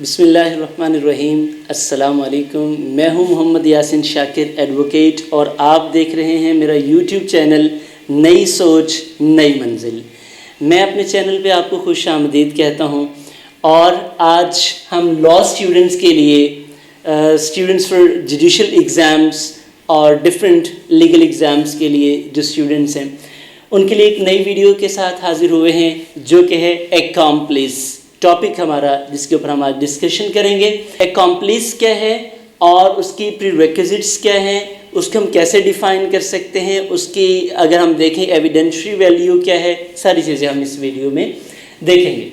بسم اللہ الرحمن الرحیم. السلام علیکم. میں ہوں محمد یاسین شاکر ایڈوکیٹ اور آپ دیکھ رہے ہیں میرا یوٹیوب چینل نئی سوچ نئی منزل. میں اپنے چینل پہ آپ کو خوش آمدید کہتا ہوں اور آج ہم لاء اسٹوڈنٹس کے لیے اسٹوڈنٹس فار جوڈیشل ایگزامس اور ڈفرینٹ لیگل ایگزامس کے لیے جو اسٹوڈنٹس ہیں ان کے لیے ایک نئی ویڈیو کے ساتھ حاضر ہوئے ہیں جو کہ ہے اکامپلیس. ٹاپک ہمارا جس کے اوپر ہم آج ڈسکشن کریں گے. اکامپلیس کیا ہے اور اس کی پری ریکوزٹس کیا ہیں, اس کو ہم کیسے ڈیفائن کر سکتے ہیں, اس کی اگر ہم دیکھیں ایویڈینشری ویلیو کیا ہے, ساری چیزیں ہم اس ویڈیو میں دیکھیں گے.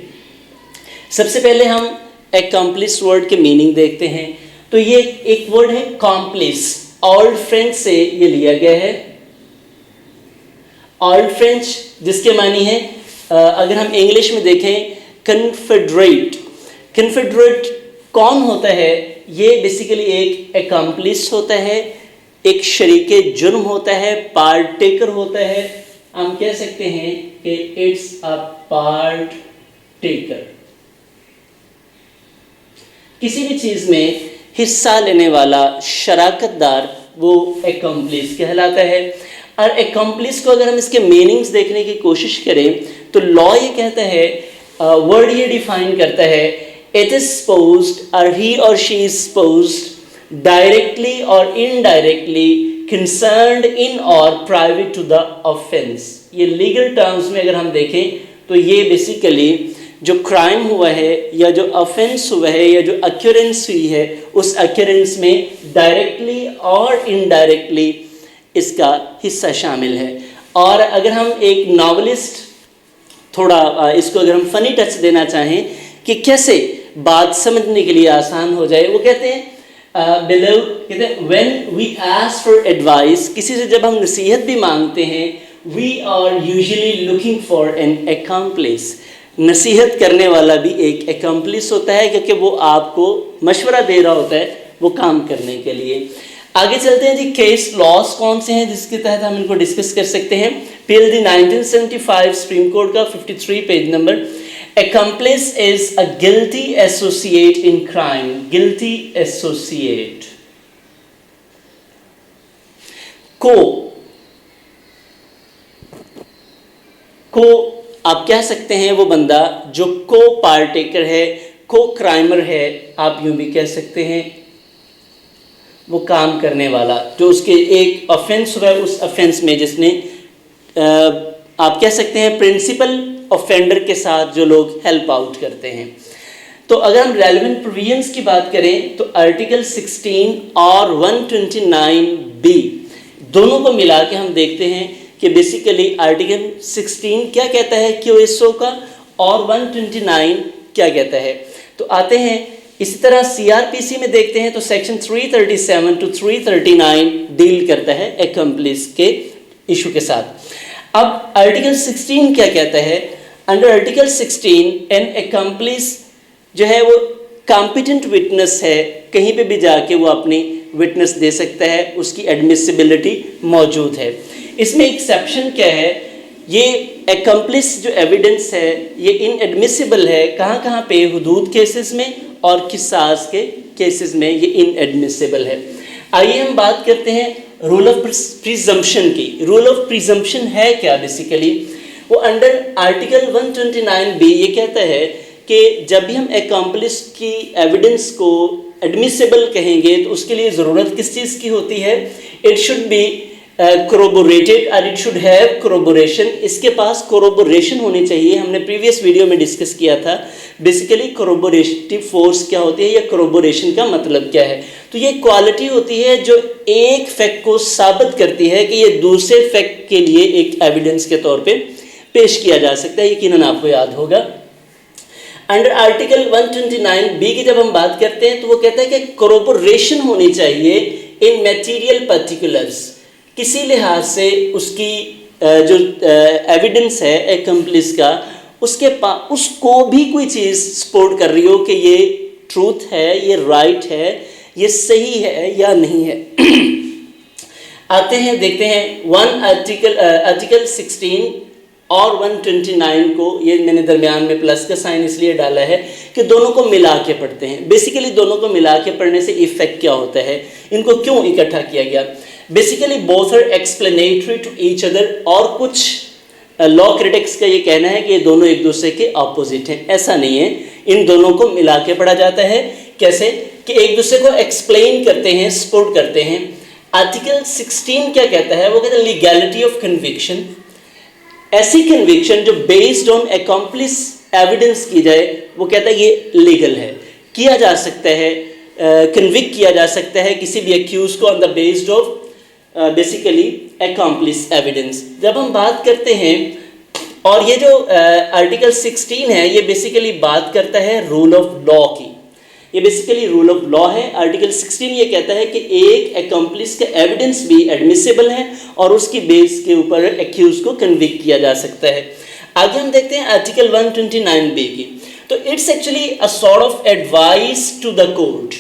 سب سے پہلے ہم اکامپلیس ورڈ کے میننگ دیکھتے ہیں. تو یہ ایک ورڈ ہے کامپلیس, اولڈ فرینچ سے یہ لیا گیا ہے. اولڈ فرینچ جس کے معنی ہے اگر ہم انگلش میں دیکھیں کنفیڈریٹ. کنفیڈریٹ کون ہوتا ہے؟ یہ بیسیکلی ایک اکامپلیس ہوتا ہے, ایک شریک جرم ہوتا ہے, پارٹیکر ہوتا ہے. ہم کہہ سکتے ہیں کہ اٹس اے پارٹ ٹیکر. کسی بھی چیز میں حصہ لینے والا, شراکت دار, وہ اکامپلیس کہلاتا ہے. اور اکامپلیس کو اگر ہم اس کے میننگز دیکھنے کی کوشش کریں تو لاء یہ کہتا ہے, ورڈ یہ ڈیفائن کرتا ہے, اٹ از سپوزڈ اور ہی اور شی از سپوزڈ ڈائریکٹلی اور انڈائریکٹلی کنسرنڈ ان اور پرائیویٹ ٹو دا آفینس. یہ لیگل ٹرمز میں اگر ہم دیکھیں تو یہ بیسیکلی جو کرائم ہوا ہے یا جو آفینس ہوا ہے یا جو اکیورنس ہوئی ہے اس اکیورنس میں ڈائریکٹلی اور انڈائریکٹلی اس کا حصہ شامل ہے. اور اگر ہم ایک ناولسٹ تھوڑا اس کو اگر ہم فنی ٹچ دینا چاہیں کہ کیسے بات سمجھنے کے لیے آسان ہو جائے, وہ کہتے ہیں کہتے ہیں when we ask for advice, کسی سے جب ہم نصیحت بھی مانگتے ہیں, we are usually looking for an accomplice. نصیحت کرنے والا بھی ایک accomplice ہوتا ہے کیونکہ وہ آپ کو مشورہ دے رہا ہوتا ہے وہ کام کرنے کے لیے. آگے چلتے ہیں جی. کیس لاس کون سے ہیں جس کے تحت ہم ان کو ڈسکس کر سکتے ہیں؟ PLD 1975 سپریم کورٹ کا 53 page number. Accomplice is a guilty associate in crime. Guilty associate. کو آپ کہہ سکتے ہیں وہ بندہ جو کو پارٹیکر ہے, کو کرائمر ہے, آپ یوں بھی کہہ سکتے ہیں وہ کام کرنے والا جو اس کے ایک آفینس ہوا ہے اس آفینس میں جس نے آپ کہہ سکتے ہیں پرنسپل آفینڈر کے ساتھ جو لوگ ہیلپ آؤٹ کرتے ہیں. تو اگر ہم ریلیونٹ پروویژنس کی بات کریں تو آرٹیکل 16 اور 129B دونوں کو ملا کے ہم دیکھتے ہیں کہ بیسیکلی آرٹیکل 16 کیا کہتا ہے QSO کا اور 129 کیا کہتا ہے. تو آتے ہیں اسی طرح CRPC میں دیکھتے ہیں تو سیکشن 337 to 339 ڈیل کرتا ہے اکامپلیس کے ایشو کے ساتھ. اب آرٹیکل 16 کیا کہتا ہے؟ انڈر آرٹیکل 16 این اکامپلیس جو ہے وہ کمپیٹنٹ وٹنس ہے, کہیں پہ بھی جا کے وہ اپنی وٹنس دے سکتا ہے, اس کی ایڈمیسیبلٹی موجود ہے. اس میں ایکسیپشن کیا ہے؟ یہ اکامپلیس جو ایویڈنس ہے یہ ان ایڈمیسیبل ہے کہاں کہاں پہ؟ حدود کیسز میں اور قصاص کے کیسز میں یہ ان ایڈمیسیبل ہے. آئیے ہم بات کرتے ہیں رول آف پریزمپشن کی. رول آف پریزمپشن ہے کیا؟ بیسیکلی وہ انڈر آرٹیکل 129B یہ کہتا ہے کہ جب بھی ہم اکامپلیس کی ایویڈنس کو ایڈمیسیبل کہیں گے تو اس کے لیے ضرورت کس چیز کی ہوتی ہے؟ اٹ شوڈ بی corroborated اور اٹ شوڈ ہیو corroboration. اس کے پاس corroboration ہونی چاہیے. ہم نے پریویس ویڈیو میں ڈسکس کیا تھا بیسیکلی corroborative force کیا ہوتی ہے یا corroboration کا مطلب کیا ہے. تو یہ کوالٹی ہوتی ہے جو ایک فیکٹ کو ثابت کرتی ہے کہ یہ دوسرے فیکٹ کے لیے ایک ایویڈنس کے طور پہ پیش کیا جا سکتا ہے. یقیناً آپ کو یاد ہوگا انڈر آرٹیکل 129B کی جب ہم بات کرتے ہیں تو وہ کہتا ہے کہ corroboration ہونی چاہیے in material particulars. کسی لحاظ سے اس کی جو ایویڈنس ہے اکامپلیس کا اس کو بھی کوئی چیز سپورٹ کر رہی ہو کہ یہ ٹروتھ ہے, یہ رائٹ ہے, یہ صحیح ہے یا نہیں ہے. آتے ہیں دیکھتے ہیں آرٹیکل 16 اور 129 کو, یہ میں نے درمیان میں پلس کا سائن اس لیے ڈالا ہے کہ دونوں کو ملا کے پڑھتے ہیں. بیسیکلی دونوں کو ملا کے پڑھنے سے ایفیکٹ کیا ہوتا ہے, ان کو کیوں اکٹھا کیا گیا. Basically both are explanatory to each other, اور کچھ لا کرٹکس کا یہ کہنا ہے کہ یہ دونوں ایک دوسرے کے اپوزٹ ہیں. ایسا نہیں ہے, ان دونوں کو ملا کے پڑھا جاتا ہے. کیسے کہ ایک دوسرے کو ایکسپلین کرتے ہیں, سپورٹ کرتے ہیں. آرٹیکل 16 کیا کہتا ہے, وہ کہتا ہے لیگیلٹی آف کنوکشن. ایسی کنوکشن جو بیسڈ آن اکمپلس ایویڈنس کی جائے, وہ کہتا ہے یہ لیگل ہے, کیا جا سکتا ہے, کنوکٹ کیا جا سکتا ہے کسی بھی ایکیوز کو آن دا based of basically accomplice evidence. جب ہم بات کرتے ہیں, اور یہ جو آرٹیکل 16 ہے یہ بیسیکلی بات کرتا ہے رول آف لا کی. یہ بیسیکلی رول آف لا ہے. آرٹیکل 16 یہ کہتا ہے کہ ایک اکمپلس کا ایویڈنس بھی ایڈمیسیبل ہے اور اس کی بیس کے اوپر ایکیوز کو کنوکٹ کیا جا سکتا ہے. آگے ہم دیکھتے ہیں آرٹیکل 129B کی. تو it's actually a sort of advice to the court.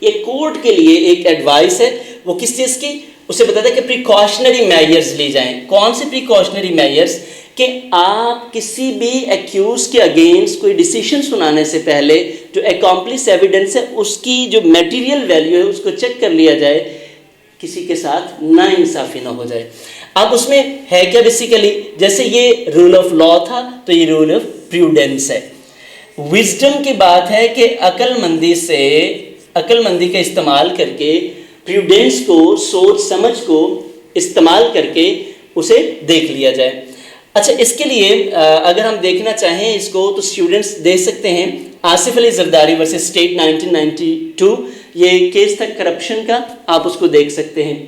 یہ کورٹ کے لیے ایک ایڈوائس ہے. وہ کس چیز کی, اسے بتاتا ہے کہ پریکاشنری میجرز لی جائیں. کون سے پریکاشنری میجرز, کہ آپ کسی بھی ایکیوز کے اگینسٹ کوئی ڈیسیشن سنانے سے پہلے جو اکمپلس ایویڈنس ہے اس کی جو میٹیریل ویلیو ہے اس کو چیک کر لیا جائے, کسی کے ساتھ ناانصافی نہ ہو جائے. اب اس میں ہے کیا بیسیکلی, جیسے یہ رول آف لا تھا تو یہ رول آف پریوڈنس ہے. وزڈم کی بات ہے کہ عقل مندی کا استعمال کر کے, پریوڈنس کو, سوچ سمجھ کو استعمال کر کے اسے دیکھ لیا جائے. اچھا, اس کے لیے اگر ہم دیکھنا چاہیں اس کو تو اسٹوڈنٹس دیکھ سکتے ہیں آصف علی زرداری ورسز اسٹیٹ 1992. یہ کیس تھا کرپشن کا, آپ اس کو دیکھ سکتے ہیں.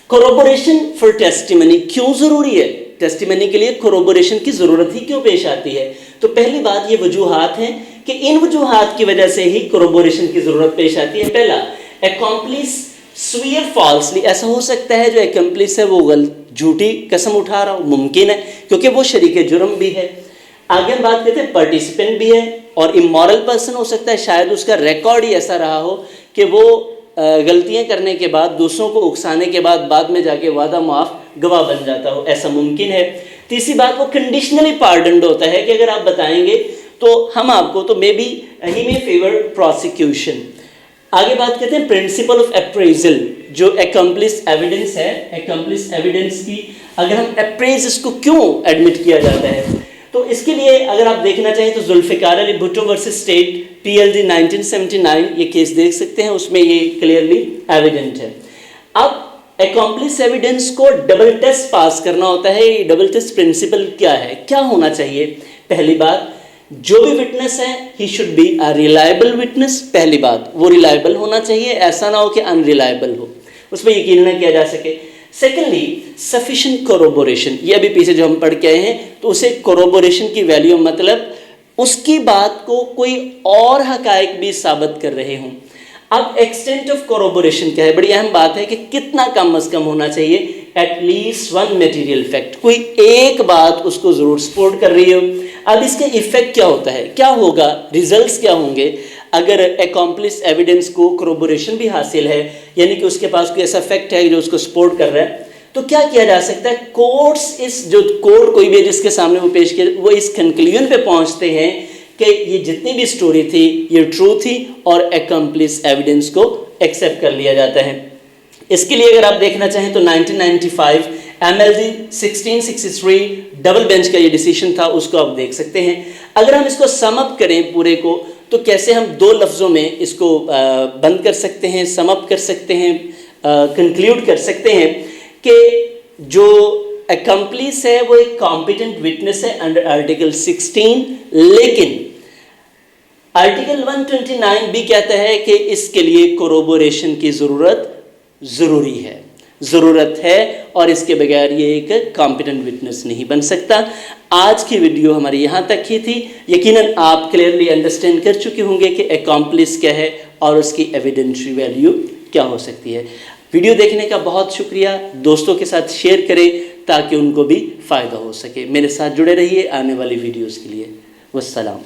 کوروبوریشن فار ٹیسٹیمنی کیوں ضروری ہے, ٹیسٹیمنی کے لیے کوروبوریشن کی ضرورت ہی کیوں پیش آتی ہے. تو پہلی بات یہ وجوہات ہیں کہ ان وجوہات کی وجہ سے ہی کوروبوریشن کی ضرورت پیش آتی ہے. پہلا, اکمپلس سویئر فالسلی. ایسا ہو سکتا ہے جو اکمپلس ہے وہ جھوٹی قسم اٹھا رہا ہو, ممکن ہے کیونکہ وہ شریک جرم بھی ہے. آگے ہم بات کرتے ہیں پارٹیسپینٹ بھی ہے اور امورل پرسن ہو سکتا ہے. شاید اس کا ریکارڈ ہی ایسا رہا ہو کہ وہ غلطیاں کرنے کے بعد, دوسروں کو اکسانے کے بعد میں جا کے وعدہ معاف گواہ بن جاتا ہو, ایسا ممکن ہے. تیسری بات, وہ کنڈیشنلی پارڈنڈ ہوتا ہے کہ اگر آپ بتائیں گے تو ہم آپ کو, تو مے بی ہی میں فیور پروسیکیوشن. آگے بات کرتے ہیں پرنسپل آف اپریزل. جو اکمپلس ایویڈنس ہے, اکمپلس ایویڈنس کی اگر ہم اپریز, اس کو کیوں ایڈمٹ کیا جاتا ہے, تو اس کے لیے اگر آپ دیکھنا چاہیں تو Zulfiqar Ali Bhutto versus state PLD 1979 یہ کیس دیکھ سکتے ہیں, اس میں یہ کلیئرلی ایویڈنٹ ہے. اب اکمپلس ایویڈنس کو ڈبل ٹیسٹ پاس کرنا ہوتا ہے. یہ ڈبل ٹیسٹ پرنسپل کیا ہے, کیا ہونا چاہیے. پہلی بات, جو بھی وٹنس ہے he should be a reliable witness. پہلی بات, وہ ریلائبل ہونا چاہیے, ایسا نہ ہو کہ ان ریلائبل ہو, اس پہ یقین نہ کیا جا سکے. Secondly, sufficient corroboration. یہ ابھی پیچھے جو ہم پڑھ کے آئے ہیں تو اسے کوروبوریشن کی ویلیو مطلب اس کی بات کو کوئی اور حقائق بھی ثابت کر رہے ہوں. اب ایکسٹینٹ آف کوروبوریشن کیا ہے, بڑی اہم بات ہے کہ کتنا کم از کم ہونا چاہیے. At least one material fact, کوئی ایک بات اس کو ضرور سپورٹ کر رہی ہو. اب اس کا ایفیکٹ کیا ہوتا ہے, کیا ہوگا, ریزلٹس کیا ہوں گے اگر اکمپلس ایویڈنس کو کوروبوریشن بھی حاصل ہے, یعنی کہ اس کے پاس کوئی ایسا فیکٹ ہے جو اس کو سپورٹ کر رہا ہے. تو کیا کیا جا سکتا ہے, کورٹس, اس جو کورٹ کوئی بھی جس کے سامنے وہ پیش کیا, وہ اس کنکلوژن پہ پہنچتے ہیں کہ یہ جتنی بھی سٹوری تھی یہ ٹرو تھی اور اکمپلس ایویڈنس کو ایکسیپٹ کر لیا جاتا ہے. اس کے لیے اگر آپ دیکھنا چاہیں تو 1995 MLD 1663 ڈبل بینچ کا یہ ڈیسیشن تھا, اس کو آپ دیکھ سکتے ہیں. اگر ہم اس کو سم اپ کریں پورے کو, تو کیسے ہم دو لفظوں میں اس کو بند کر سکتے ہیں, سم اپ کر سکتے ہیں, کنکلیوڈ کر سکتے ہیں کہ جو اکمپلیس ہے وہ ایک کمپیٹنٹ وٹنس ہے انڈر آرٹیکل 16, لیکن آرٹیکل 129 بھی کہتا ہے کہ اس کے لیے کوروبوریشن کی ضرورت ہے اور اس کے بغیر یہ ایک کمپیٹنٹ وٹنس نہیں بن سکتا. آج کی ویڈیو ہماری یہاں تک ہی تھی. یقیناً آپ کلیئرلی انڈرسٹینڈ کر چکے ہوں گے کہ اکمپلس کیا ہے اور اس کی ایویڈنشری ویلیو کیا ہو سکتی ہے. ویڈیو دیکھنے کا بہت شکریہ. دوستوں کے ساتھ شیئر کریں تاکہ ان کو بھی فائدہ ہو سکے. میرے ساتھ جڑے رہیے آنے والی ویڈیوز کے لیے. والسلام.